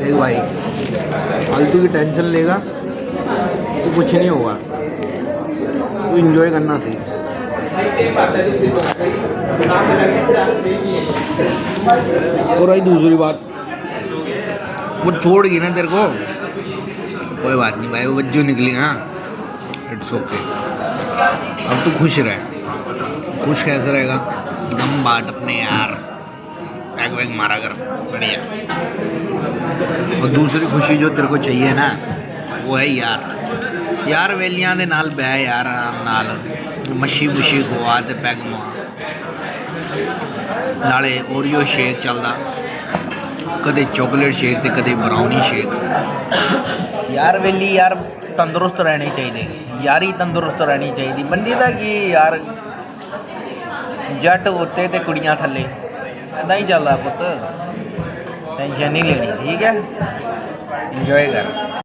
देख भाई, फालतू की टेंशन लेगा तो कुछ नहीं होगा। तू इंजॉय करना सीख। और भाई दूसरी बात, वो छोड़ गई ना तेरे को, कोई बात नहीं भाई, वो बच्चों निकली ना, इट्स ओके। अब तू खुश रहे। खुश कैसे रहेगा? गम बांट अपने यार, पैग वैग मारा कर, बढ़िया। और दूसरी खुशी जो तेरे को चाहिए ना, वो है यार। यार वेलियां दे नाल बह यार आराम नाल, मच्छी मुच्छी खुआ ते पैग मार, नाले ओरियो शेक चलदा, कदे चॉकलेट शेक ते कदे ब्राउनी शेक। यार वेली यार तंदुरुस्त रहनी चाहिए, यारी तंदुरुस्त रहनी चाहिए। बंदी दा की यार, जट उत्ते ते कुड़ियां थल्ले, इदां ही चलदा पुत्त। टेंशन नहीं लेनी, ठीक है? इंजॉय कर।